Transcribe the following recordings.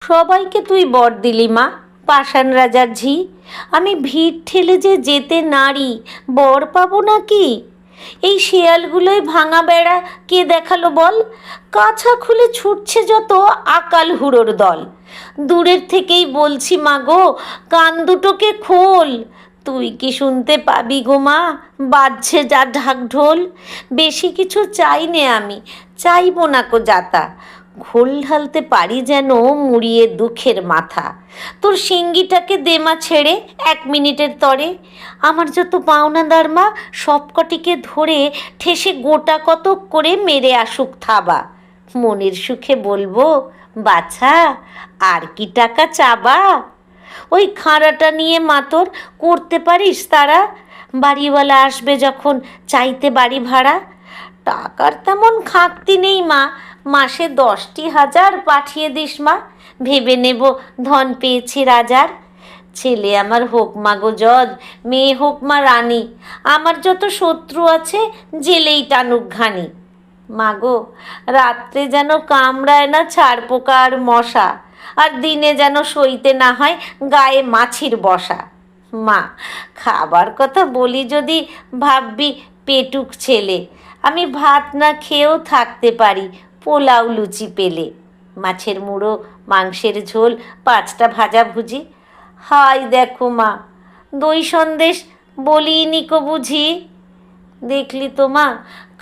সবাইকে তুই বর দিলি মা, পাষাণ রাজার ঝি। আমি ভিড় ঠেলে যে যেতে নারি, বর পাবো নাকি? এই শেয়ালগুলোই ভাঙা বেড়া কে দেখালো বল? কাছা খুলে ছুটছে যত আকাল হুড়োর দল। দূরের থেকেই বলছি মাগো, কান দুটোকে খোল। তুই কি শুনতে পাবি গো মা, বাজছে যা ঢাক ঢোল? বেশি কিছু চাই নে আমি, চাইবো না কো যাতা। ঘোল ঢালতে পারি যেন মুড়িয়ে দুঃখের মাথা। তোর সিঙ্গিটাকে দেমা ছেড়ে 1 মিনিটের তরে। আমার যত পাওনাদার মা সবকটিকে ধরে ঠেসে গোটা কতক করে মেরে আসুক থাবা। মনের সুখে বলবো, বাছা আর কি টাকা চাবা? ওই খাঁড়াটা নিয়ে মাতর করতে পারিস তারা? বাড়িওয়ালা আসবে যখন চাইতে বাড়ি ভাড়া। টাকার তেমন খাঁকতি নেই মা, মাসে 10টি হাজার পাঠিয়ে দিস মা, ভেবে নেব ধন পেয়েছি রাজার। ছেলে আমার হোক মা গো জজ, মেয়ে হোক মা রানী, আমার যত শত্রু আছে জেলেই টানুক ঘানি। মাগো, রাত্রে যেন কামড়ায় না ছাড় পোকা আর মশা, আর দিনে যেন সইতে না হয় গায়ে মাছির বসা। মা, খাবার কথা বলি যদি ভাববি পেটুক ছেলে, আমি ভাত না খেয়েও থাকতে পারি পোলাও লুচি পেলে। মাছের মুড়ো, মাংসের ঝোল, 5টা ভাজাভুজি। হাই দেখো মা, দই সন্দেশ বলিনি কো বুঝি। দেখলি তো মা,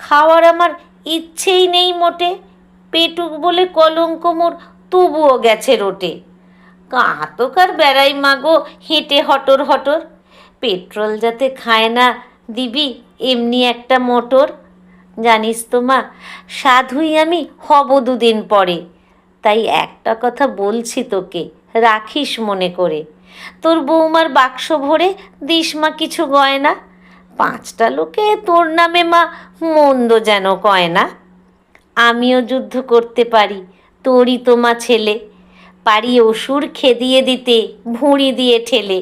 খাওয়ার আমার ইচ্ছেই নেই মোটে। পেটুক বলে কলঙ্ক মোর তবুও গেছে রোটে। কাঁতকার বেড়াই মাগো হেঁটে হটর হটর। পেট্রোল যাতে খায় না দিবি এমনি একটা মোটর। জানিস তো মা, সাধুই আমি হব 2 দিন পরে। তাই একটা কথা বলছি তোকে, রাখিস মনে করে। তোর বৌমার বাক্স ভরে দিস মা কিছু গয়না। 5টা লোকে তোর নামে মা মন্দ যেন কয় না। আমিও যুদ্ধ করতে পারি, তোরই তো মা ছেলে। পারি অসুর খেদিয়ে দিতে ভুঁড়ি দিয়ে ঠেলে।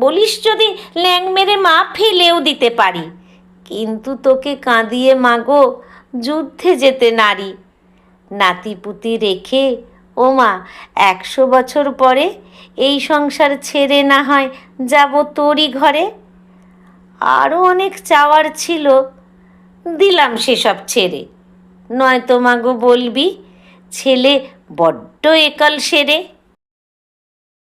বলিস যদি ল্যাং মেরে মা ফেলেও দিতে পারি। কিন্তু তোকে কাঁদিয়ে মাগো যুদ্ধে যেতে নারী। নাতিপুতি রেখে ও মা 100 বছর পরে এই সংসার ছেড়ে না হয় যাব তোরই ঘরে। আরও অনেক চাওয়ার ছিল, দিলাম সেসব ছেড়ে। নয়তো মাগো বলবি ছেলে বড্ড একাল সেরে।